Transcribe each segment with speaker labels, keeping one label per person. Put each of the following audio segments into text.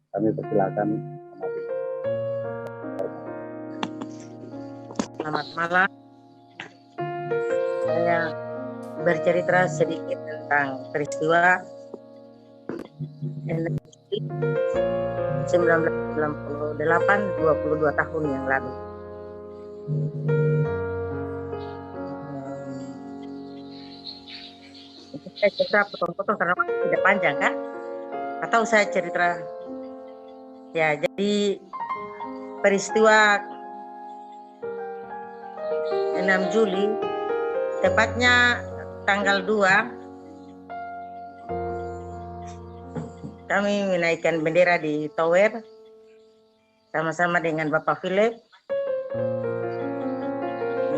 Speaker 1: Kami persilakan amati.
Speaker 2: Selamat malam. Saya bercerita sedikit tentang peristiwa 1998, 22 tahun yang lalu. Saya cerita potong-potong karena waktu tidak panjang kan? Atau saya cerita ya, jadi peristiwa 6 Juli tepatnya tanggal 2 kami menaikkan bendera di Tower sama-sama dengan Bapak Philip,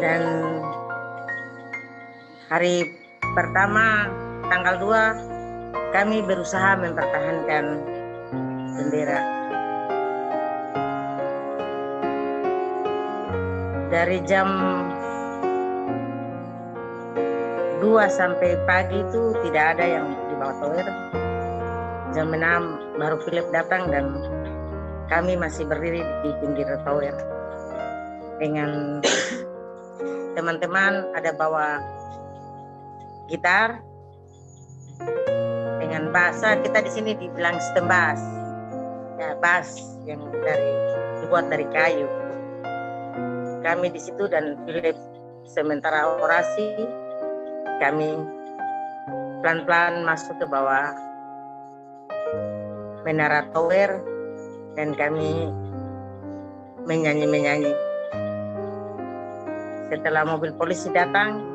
Speaker 2: dan hari pertama tanggal 2 kami berusaha mempertahankan bendera. Dari jam 2 sampai pagi itu tidak ada yang di bawah tower. Jam 6 baru Philip datang dan kami masih berdiri di pinggir tower. Dengan teman-teman ada bawa gitar dengan bahasa kita di sini dibilang sistem bass. Ya, bass yang dibuat dari kayu. Kami di situ dan Philip sementara orasi kami pelan-pelan masuk ke bawah menara tower dan kami menyanyi. Setelah mobil polisi datang,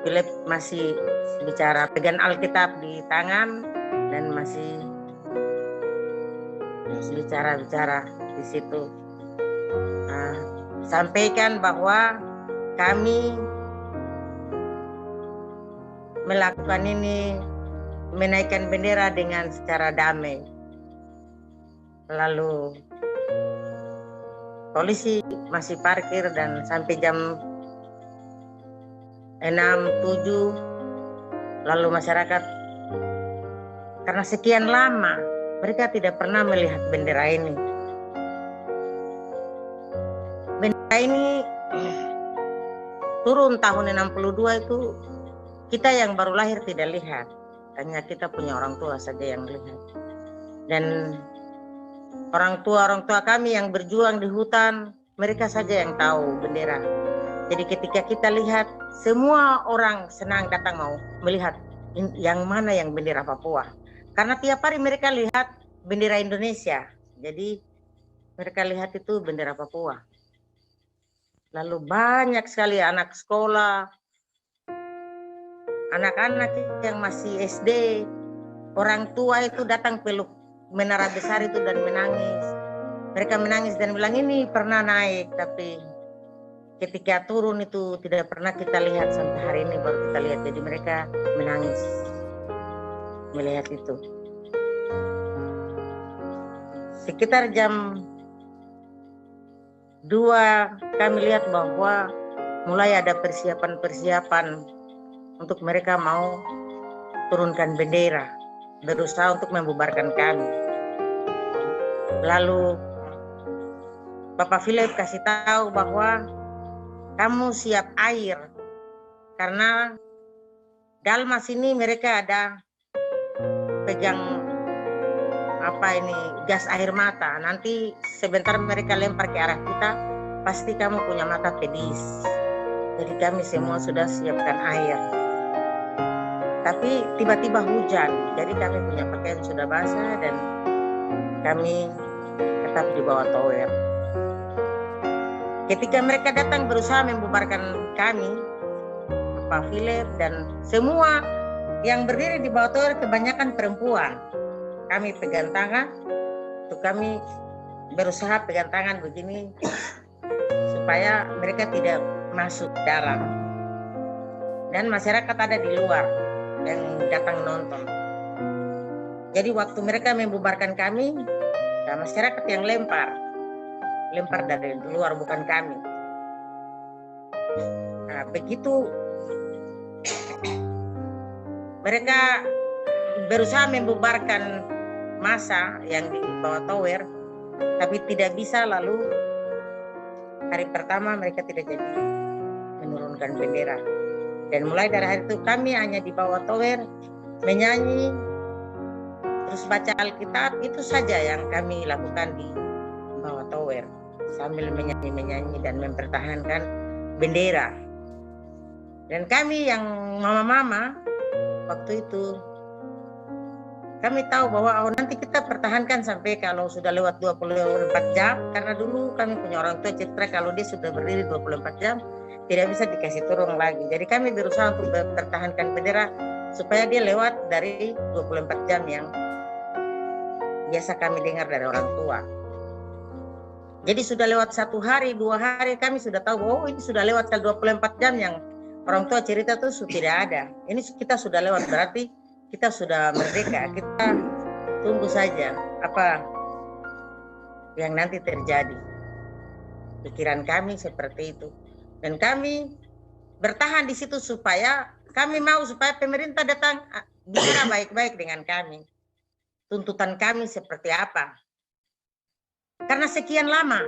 Speaker 2: Philip masih bicara, pegang Alkitab di tangan dan masih bicara di situ. Sampaikan bahwa kami melakukan ini, menaikkan bendera dengan secara damai. Lalu polisi masih parkir dan sampai jam 6, 7 lalu masyarakat karena sekian lama mereka tidak pernah melihat bendera ini. Bendera ini turun tahun 62 itu kita yang baru lahir tidak lihat. Hanya kita punya orang tua saja yang lihat. Dan orang tua kami yang berjuang di hutan, mereka saja yang tahu bendera. Jadi ketika kita lihat, semua orang senang datang mau melihat yang mana yang bendera Papua. Karena tiap hari mereka lihat bendera Indonesia. Jadi mereka lihat itu bendera Papua. Lalu banyak sekali anak sekolah, anak-anak yang masih SD, orang tua itu datang peluk menara besar itu dan menangis. Mereka menangis dan bilang ini pernah naik, tapi ketika turun itu tidak pernah kita lihat, sampai hari ini baru kita lihat. Jadi mereka menangis melihat itu. Sekitar jam 2 kami lihat bahwa mulai ada persiapan untuk mereka mau turunkan bendera, berusaha untuk membubarkan kami. Lalu Bapak Philip kasih tahu bahwa kamu siap air, karena Dalmas ini mereka ada pegang gas air mata. Nanti sebentar mereka lempar ke arah kita, pasti kamu punya mata pedis. Jadi kami semua sudah siapkan air. Tapi tiba-tiba hujan, jadi kami punya pakaian sudah basah dan kami tetap di bawah tower. Ketika mereka datang berusaha membubarkan kami, Pak Philip dan semua yang berdiri di bawah tower kebanyakan perempuan. Kami pegang tangan, untuk kami berusaha pegang tangan begini supaya mereka tidak masuk dalam. Dan masyarakat ada di luar yang datang nonton. Jadi waktu mereka membubarkan kami, masyarakat yang lempar dari luar, bukan kami. Nah, begitu mereka berusaha membubarkan massa yang di bawah tower, tapi tidak bisa. Lalu hari pertama mereka tidak jadi menurunkan bendera. Dan mulai dari hari itu kami hanya di bawah tower menyanyi, terus baca Alkitab, itu saja yang kami lakukan di bawah tower sambil menyanyi dan mempertahankan bendera. Dan kami yang mama-mama waktu itu, kami tahu bahwa nanti kita pertahankan sampai kalau sudah lewat 24 jam, karena dulu kami punya orang tua cerita kalau dia sudah berdiri 24 jam tidak bisa dikasih turun lagi. Jadi kami berusaha untuk mempertahankan bendera supaya dia lewat dari 24 jam yang biasa kami dengar dari orang tua. Jadi sudah lewat 1 hari, 2 hari, kami sudah tahu bahwa ini sudah lewat 24 jam yang orang tua cerita itu tidak ada. Ini kita sudah lewat, berarti kita sudah merdeka. Kita tunggu saja apa yang nanti terjadi. Pikiran kami seperti itu. Dan kami bertahan di situ supaya kami mau supaya pemerintah datang bicara baik-baik dengan kami. Tuntutan kami seperti apa? Karena sekian lama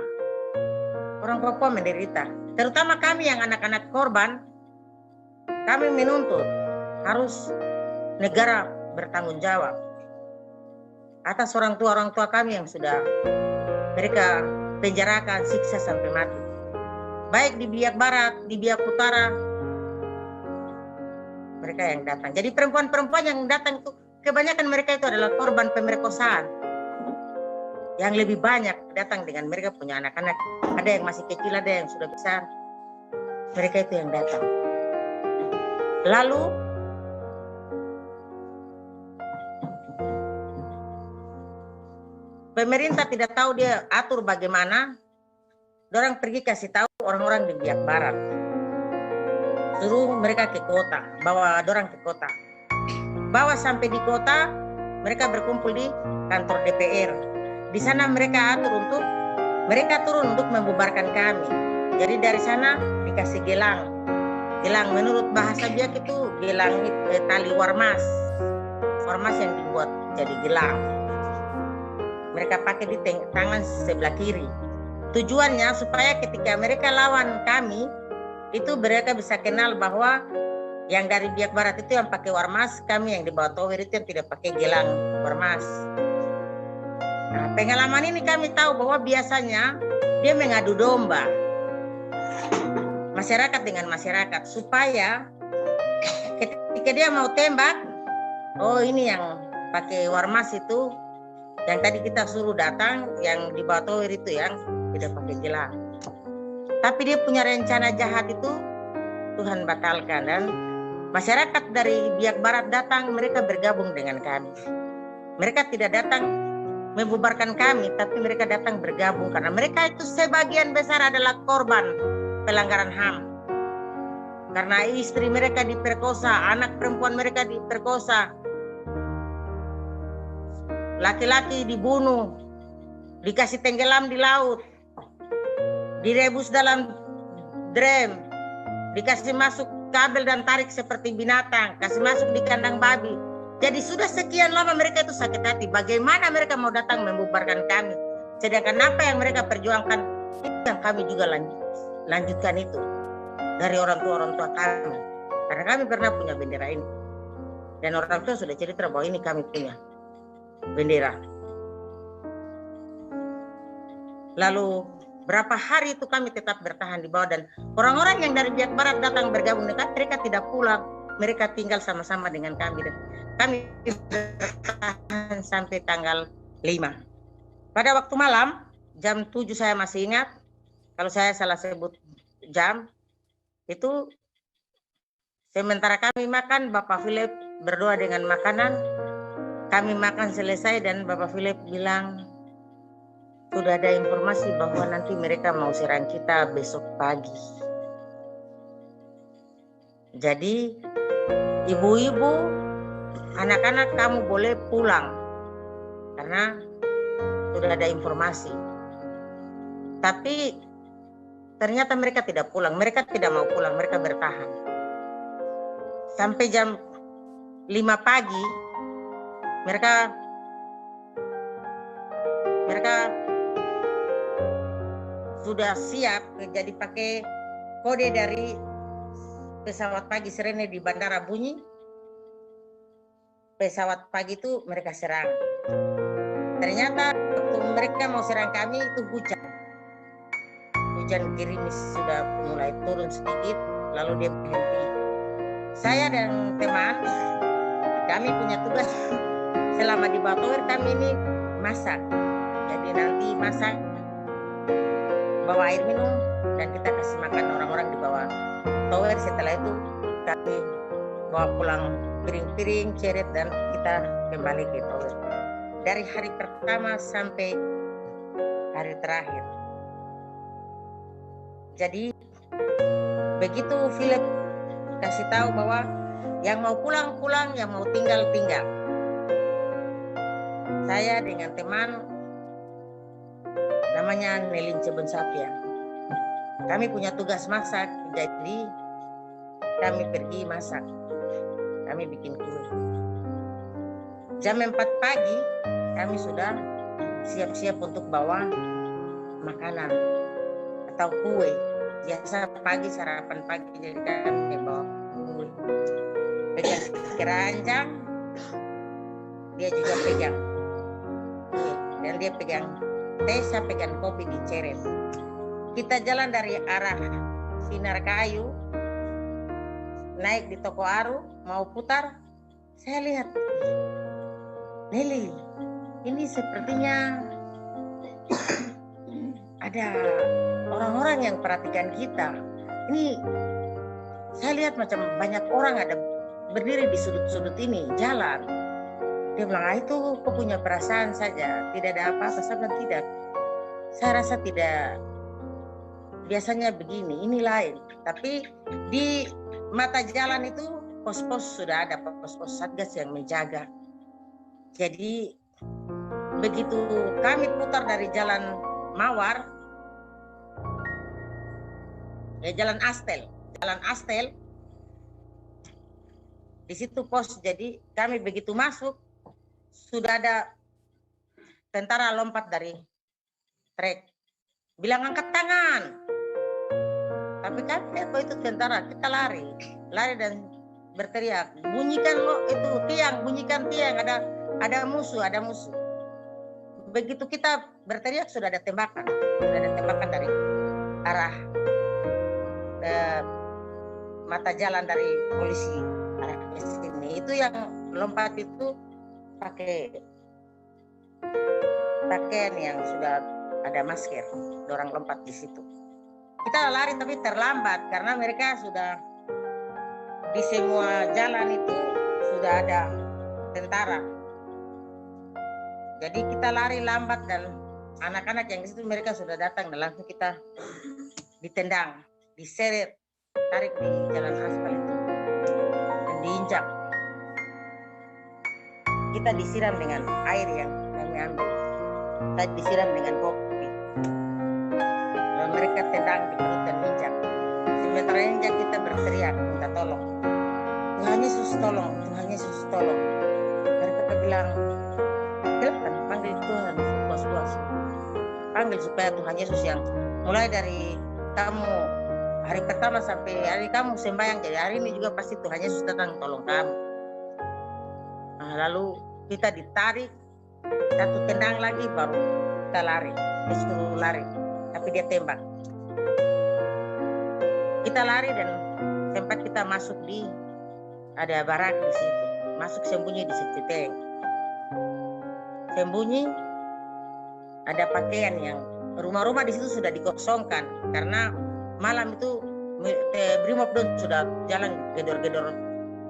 Speaker 2: orang Papua menderita, terutama kami yang anak-anak korban. Kami menuntut harus negara bertanggung jawab atas orang tua kami yang sudah mereka penjarakan, siksa sampai mati. Baik di Biak Barat, di Biak Utara, mereka yang datang. Jadi perempuan-perempuan yang datang itu kebanyakan mereka itu adalah korban pemerkosaan. Yang lebih banyak datang dengan mereka punya anak-anak. Ada yang masih kecil, ada yang sudah besar. Mereka itu yang datang. Lalu pemerintah tidak tahu dia atur bagaimana. Dorang pergi kasih tahu orang-orang di Biak Barat. Suruh mereka ke kota, bawa dorang ke kota. Bawa sampai di kota, mereka berkumpul di kantor DPR. Di sana mereka atur untuk mereka turun untuk membubarkan kami. Jadi dari sana dikasih gelang. Gelang menurut bahasa Biak itu gelang tali warmas. Warmas yang dibuat jadi gelang. Mereka pakai di tangan sebelah kiri. Tujuannya supaya ketika mereka lawan kami, itu mereka bisa kenal bahwa yang dari Biak Barat itu yang pakai warmas, kami yang di bawah tower itu yang tidak pakai gelang warmas. Nah, pengalaman ini kami tahu bahwa biasanya dia mengadu domba masyarakat dengan masyarakat supaya ketika dia mau tembak, oh ini yang pakai warmas itu yang tadi kita suruh datang, yang di bawah tower itu yang tidak pakai gelang. Tapi dia punya rencana jahat itu Tuhan batalkan, dan masyarakat dari Biak Barat datang, mereka bergabung dengan kami. Mereka tidak datang membubarkan kami, tapi mereka datang bergabung karena mereka itu sebagian besar adalah korban pelanggaran HAM. Karena istri mereka diperkosa, anak perempuan mereka diperkosa, laki-laki dibunuh, dikasih tenggelam di laut, direbus dalam drum, dikasih masuk kabel dan tarik seperti binatang, kasih masuk di kandang babi. Jadi sudah sekian lama mereka itu sakit hati. Bagaimana mereka mau datang membubarkan kami? Sedangkan apa yang mereka perjuangkan, itu yang kami juga lanjutkan itu dari orang tua kami. Karena kami pernah punya bendera ini. Dan orang tua sudah cerita bahwa ini kami punya bendera. Lalu berapa hari itu kami tetap bertahan di bawah, dan orang-orang yang dari Biak Barat datang bergabung dengan mereka tidak pulang, mereka tinggal sama-sama dengan kami, dan kami bertahan sampai tanggal 5. Pada waktu malam jam 7 saya masih ingat, kalau saya salah sebut jam itu, sementara kami makan, Bapak Philip berdoa dengan makanan, kami makan selesai dan Bapak Philip bilang, sudah ada informasi bahwa nanti mereka mau serang kita besok pagi. Jadi ibu-ibu, anak-anak kamu boleh pulang karena sudah ada informasi. Tapi ternyata mereka tidak pulang, mereka tidak mau pulang, mereka bertahan. Sampai jam 5 pagi mereka mereka sudah siap, jadi pakai kode dari pesawat pagi sirene di bandara bunyi, pesawat pagi itu mereka serang. Ternyata waktu mereka mau serang kami itu hujan gerimis sudah mulai turun sedikit, lalu dia berhenti. Saya dan teman kami punya tugas selama di Batower, kami ini masak. Jadi nanti masak, bawa air minum, dan kita kasih makan orang-orang di bawah tower. Setelah itu kami bawa pulang piring-piring, ceret, dan kita kembali ke tower. Dari hari pertama sampai hari terakhir. Jadi begitu Philip kasih tahu bahwa yang mau pulang, yang mau tinggal. Saya dengan teman namanya Nelin Ceben Sapia. Kami punya tugas masak, jadi kami pergi masak. Kami bikin kue. Jam 4 pagi kami sudah siap-siap untuk bawa makanan atau kue. Biasa pagi sarapan pagi, jadi kami bawa kue. Pegang keranjang, dia juga pegang kue, dan dia pegang teh, saya pegang kopi di ceret. Kita jalan dari arah Sinar Kayu, naik di Toko Aru, mau putar. Saya lihat, Nelly, ini sepertinya ada orang-orang yang perhatikan kita. Ini saya lihat macam banyak orang ada berdiri di sudut-sudut ini, jalan. Dia bilang, itu kok punya perasaan saja, tidak ada apa-apa. Saya bilang, tidak. Saya rasa tidak, biasanya begini, ini lain. Tapi di mata jalan itu pos-pos sudah ada, pos-pos Satgas yang menjaga. Jadi begitu kami putar dari jalan Mawar, jalan Astel, di situ pos. Jadi kami begitu masuk, sudah ada tentara lompat dari trek, bilang angkat tangan. Tapi kan apa itu tentara, kita lari dan berteriak, bunyikan lo itu tiang, bunyikan tiang, ada musuh. Begitu kita berteriak sudah ada tembakan dari arah mata jalan dari polisi arah ke sini. Itu yang lompat itu pakai pakaian yang sudah ada masker, orang lompat di situ. Kita lari tapi terlambat karena mereka sudah di semua jalan itu sudah ada tentara. Jadi kita lari lambat dan anak-anak yang di situ mereka sudah datang dan langsung kita ditendang, diseret, tarik di jalan aspal itu dan diinjak. Kita disiram dengan air yang kami ambil. Kita disiram dengan kopi. Lalu mereka tendang di perut dan injak. Sementara injak kita berteriak minta tolong. Tuhan Yesus tolong, Tuhan Yesus tolong. Mereka bilang, telepon, panggil Tuhan, bos-bos. Panggil supaya Tuhan Yesus yang mulai dari kamu hari pertama sampai hari kamu sembahyang, jadi hari ini juga pasti Tuhan Yesus datang tolong kamu. Nah, lalu kita ditarik, satu tendang lagi baru kita lari, disuruh lari, tapi dia tembak. Kita lari dan sempat kita masuk di ada barak di situ, masuk sembunyi di situ tank. Sembunyi, ada pakaian yang rumah-rumah di situ sudah dikosongkan karena malam itu Brimob don sudah jalan gedor-gedor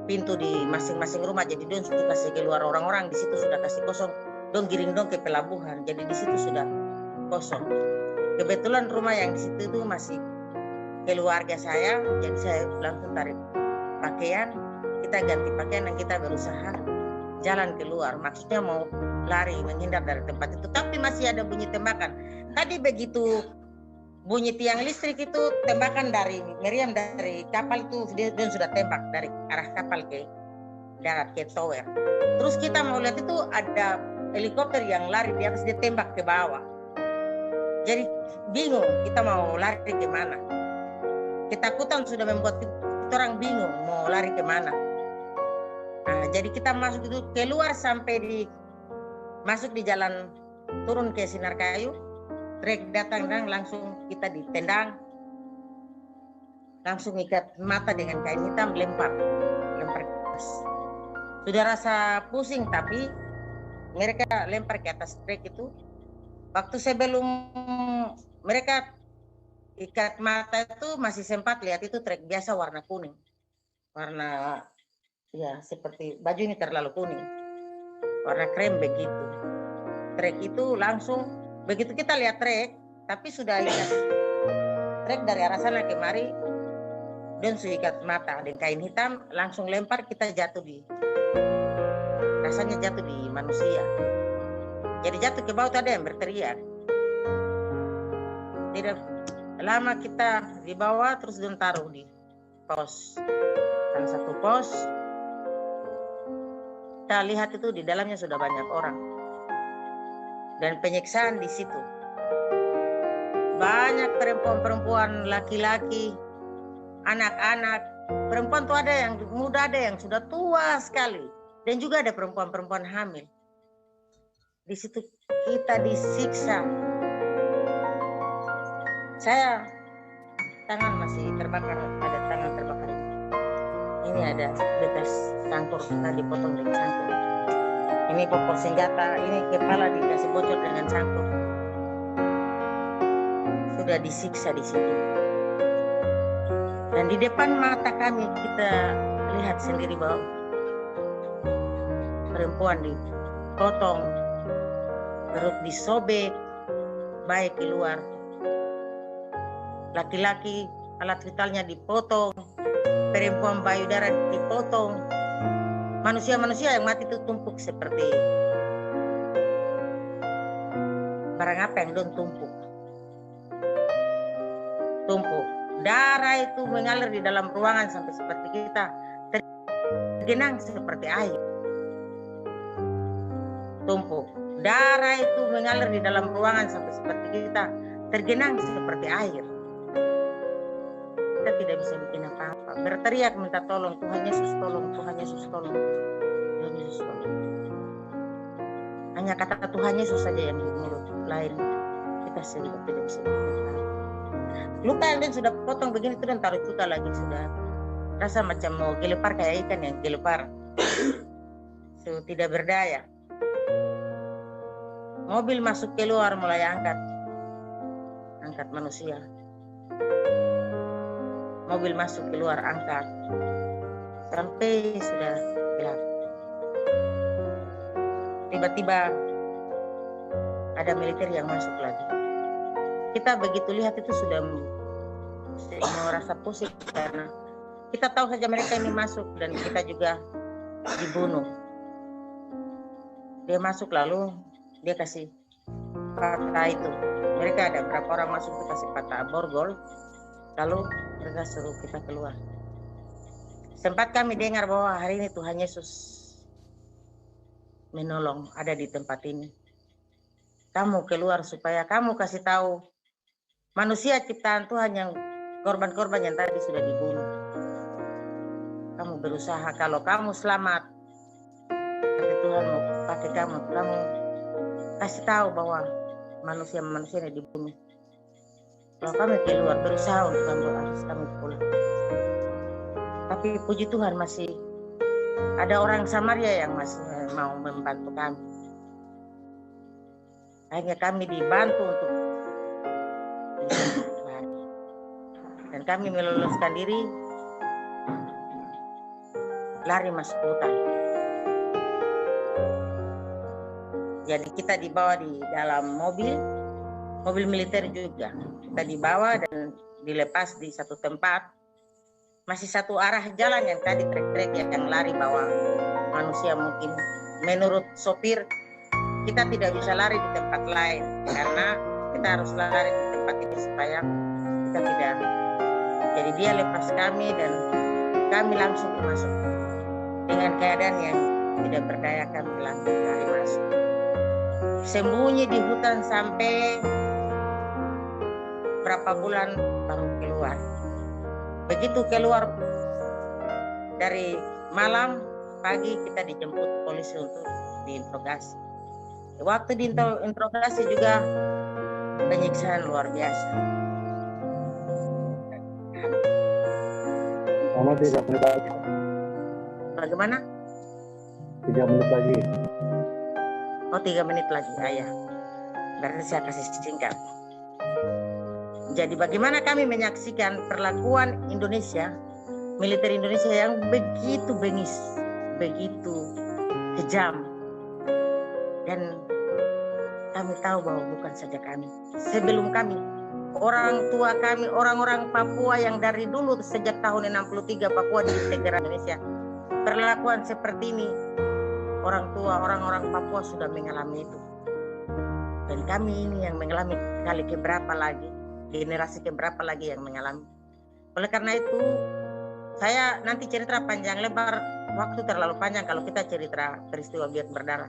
Speaker 2: pintu di masing-masing rumah, jadi don sudah kasih keluar orang-orang di situ sudah kasih kosong, don giring dong ke pelabuhan, jadi di situ sudah kosong. Kebetulan rumah yang di situ itu masih keluarga saya, jadi saya langsung tarik pakaian, kita ganti pakaian dan kita berusaha jalan keluar, maksudnya mau lari menghindar dari tempat itu, tapi masih ada bunyi tembakan. Tadi begitu bunyi tiang listrik itu tembakan dari Meriam dari kapal itu dia sudah tembak dari arah kapal ke darat ke tower. Terus kita mau lihat itu ada helikopter yang lari di atas, dia tembak ke bawah. Jadi bingung kita mau lari kemana. Ketakutan sudah membuat kita orang bingung mau lari kemana. Nah, jadi kita masuk itu keluar sampai masuk di jalan turun ke Sinar Kayu. Trek datang dan langsung kita ditendang, langsung ikat mata dengan kain hitam, lempar ke atas. Sudah rasa pusing, tapi mereka lempar ke atas trek itu. Waktu sebelum mereka ikat mata itu masih sempat lihat itu trek biasa warna kuning, warna ya seperti baju ini terlalu kuning, warna krem begitu. Trek itu langsung begitu kita lihat trek, tapi sudah ikat trek dari arah sana kemari dan sudah ikat mata dengan kain hitam, langsung lempar, kita jatuh rasanya jatuh di manusia. Jadi jatuh ke bawah, ada yang berteriak. Tidak lama kita di bawah, terus dan taruh di pos. Dan satu pos, kita lihat itu di dalamnya sudah banyak orang. Dan penyiksaan di situ. Banyak perempuan-perempuan, laki-laki, anak-anak. Perempuan tuh ada yang muda, ada yang sudah tua sekali. Dan juga ada perempuan-perempuan hamil. Di situ kita disiksa. Saya tangan masih terbakar, ada tangan terbakar. Ini ada bekas cangkur, kita dipotong dengan cangkur. Ini popor senjata, ini kepala dikasih bocor dengan cangkur. Sudah disiksa di situ. Dan di depan mata kami kita lihat sendiri bahwa perempuan dipotong, perut disobek, bayi keluar. Laki-laki alat vitalnya dipotong, perempuan payudara dipotong. Manusia-manusia yang mati itu tumpuk seperti barang apa yang don tumpuk. Darah itu mengalir di dalam ruangan sampai seperti kita tergenang seperti air. Tumpuk. Darah itu mengalir di dalam ruangan sampai seperti kita tergenang seperti air. Kita tidak bisa bikin apa-apa. Berteriak minta tolong, Tuhan Yesus tolong, Tuhan Yesus tolong, Tuhan Yesus tolong. Hanya kata Tuhan Yesus saja yang di mulut, lain kita sudah tidak bisa bikin apa-apa. Luka yang sudah potong begini itu dan taruh juga lagi, sudah rasa macam mau gelepar kayak ikan yang gelepar. So, tidak berdaya. Mobil masuk keluar mulai angkat manusia. Mobil masuk keluar angkat sampai sudah gelap. Tiba-tiba ada militer yang masuk lagi. Kita begitu lihat itu sudah merasa pusing karena kita tahu saja mereka ini masuk dan kita juga dibunuh. Dia masuk lalu dia kasih patah itu. Mereka ada berapa orang masuk itu kasih patah borgol. Lalu mereka suruh kita keluar. Sempat kami dengar bahwa hari ini Tuhan Yesus menolong ada di tempat ini. Kamu keluar supaya kamu kasih tahu manusia ciptaan Tuhan yang korban-korban yang tadi sudah dibunuh. Kamu berusaha kalau kamu selamat, nanti Tuhan mau pakai kamu kasih tahu bahwa manusia-manusia ini dibunuh. Kalau kami keluar berusaha untuk kami pulang. Tapi puji Tuhan masih ada orang Samaria yang masih mau membantu kami. Akhirnya kami dibantu untuk dan kami meloloskan diri lari masuk hutan. Jadi kita dibawa di dalam mobil militer juga. Kita dibawa dan dilepas di satu tempat. Masih satu arah jalan yang tadi trek-trek yang lari bawa manusia mungkin. Menurut sopir, kita tidak bisa lari di tempat lain. Karena kita harus lari di tempat ini supaya kita tidak. Jadi dia lepas kami dan kami langsung masuk. Dengan keadaan yang tidak berdaya kami lari masuk. sembunyi di hutan sampai berapa bulan baru keluar. Begitu keluar dari malam, pagi kita dijemput polisi untuk diinterogasi. Waktu diinterogasi juga penyiksaan luar biasa.
Speaker 1: Sama 3 menit lagi.
Speaker 2: Bagaimana?
Speaker 1: 3 menit lagi.
Speaker 2: Oh, 3 menit lagi, ayah. Berarti saya kasih singkat. Jadi bagaimana kami menyaksikan perlakuan Indonesia, militer Indonesia yang begitu bengis, begitu kejam. Dan kami tahu bahwa bukan saja kami. Sebelum kami, orang tua kami, orang-orang Papua yang dari dulu sejak tahun 63 Papua diintegrasi Indonesia, perlakuan seperti ini, orang tua, orang-orang Papua sudah mengalami itu. Dan kami ini yang mengalami kali keberapa lagi, generasi keberapa lagi yang mengalami. Oleh karena itu, saya nanti cerita panjang lebar, waktu terlalu panjang kalau kita cerita peristiwa Biak Berdarah.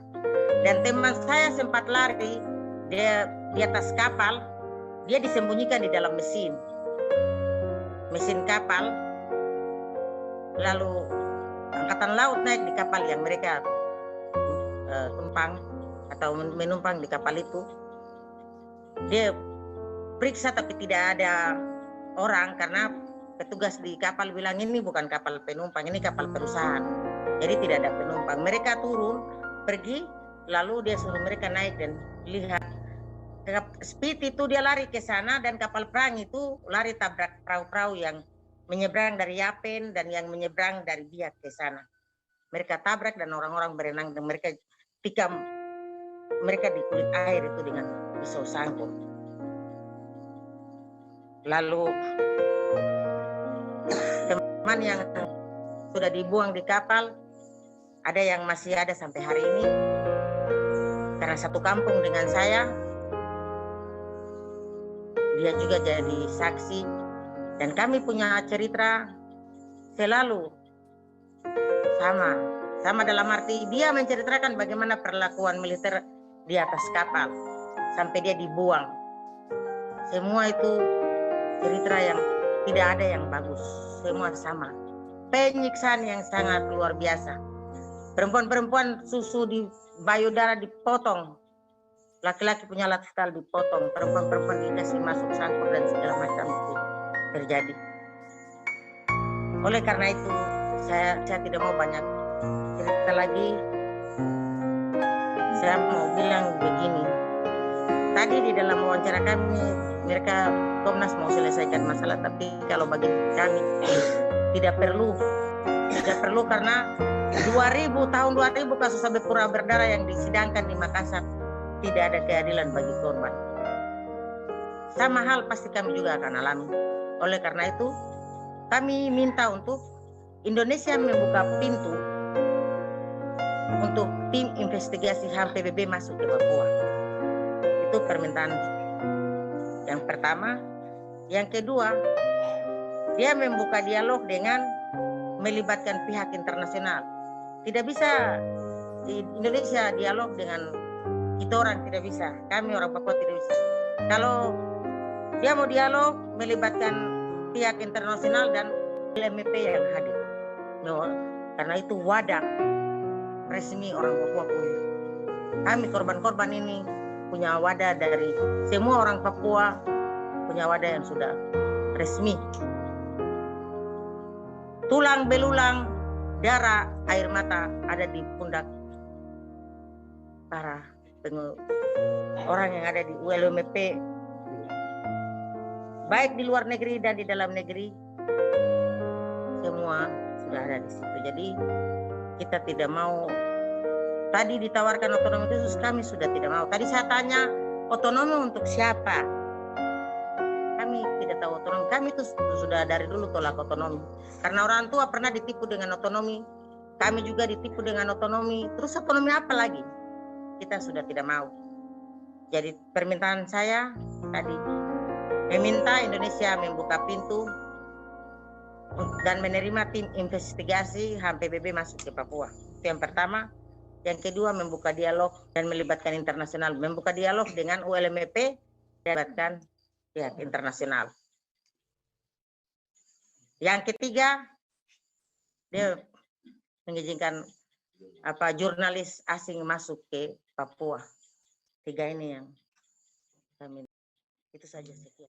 Speaker 2: Dan teman saya sempat lari, dia di atas kapal, dia disembunyikan di dalam mesin kapal, lalu angkatan laut naik di kapal yang mereka tumpang atau menumpang di kapal itu. Dia periksa tapi tidak ada orang karena petugas di kapal bilang ini bukan kapal penumpang, ini kapal perusahaan. Jadi tidak ada penumpang. Mereka turun, pergi, lalu dia suruh mereka naik dan lihat. Speed itu dia lari ke sana dan kapal perang itu lari tabrak perahu-perahu yang menyeberang dari Yapen dan yang menyeberang dari Biak ke sana. Mereka tabrak dan orang-orang berenang dan mereka tikam mereka di kulit air itu dengan pisau sangkut. Lalu teman yang sudah dibuang di kapal ada yang masih ada sampai hari ini karena satu kampung dengan saya. Dia juga jadi saksi dan kami punya cerita selalu sama dalam arti dia menceritakan bagaimana perlakuan militer di atas kapal sampai dia dibuang. Semua itu cerita yang tidak ada yang bagus, semua sama. Penyiksaan yang sangat luar biasa. Perempuan-perempuan susu di payudara dipotong, laki-laki punya alat vital dipotong, perempuan-perempuan dikasih masuk sangkut dan segala macam itu terjadi. Oleh karena itu saya tidak mau banyak cerita lagi. Saya mau bilang begini, tadi di dalam wawancara kami mereka Komnas mau selesaikan masalah, tapi kalau bagi kami tidak perlu karena 2000 kasus sampai pura berdarah yang disidangkan di Makassar tidak ada keadilan bagi korban. Sama hal pasti kami juga akan alami. Oleh karena itu kami minta untuk Indonesia membuka pintu untuk tim investigasi HAM PBB masuk ke Papua. Itu permintaan yang pertama. Yang kedua, dia membuka dialog dengan melibatkan pihak internasional. Tidak bisa di Indonesia dialog dengan kita orang, tidak bisa. Kami orang Papua tidak bisa. Kalau dia mau dialog melibatkan pihak internasional dan LMP yang hadir. Karena itu wadah resmi orang Papua punya. Kami korban-korban ini punya wadah dari semua orang Papua, punya wadah yang sudah resmi. Tulang belulang, darah, air mata ada di pundak para orang yang ada di ULMP, baik di luar negeri dan di dalam negeri, semua sudah ada di situ. Jadi kita tidak mau. Tadi ditawarkan otonomi khusus, kami sudah tidak mau. Tadi saya tanya otonomi untuk siapa? Kami tidak tahu otonomi. Kami itu sudah dari dulu tolak otonomi. Karena orang tua pernah ditipu dengan otonomi. Kami juga ditipu dengan otonomi. Terus otonomi apa lagi? Kita sudah tidak mau. Jadi permintaan saya tadi meminta Indonesia membuka pintu dan menerima tim investigasi HAM PBB masuk ke Papua. Itu yang pertama. Yang kedua, membuka dialog dan melibatkan internasional. Membuka dialog dengan ULMP dan melibatkan pihak internasional. Yang ketiga, dia mengizinkan jurnalis asing masuk ke Papua. 3 ini yang kami. Itu saja sekian.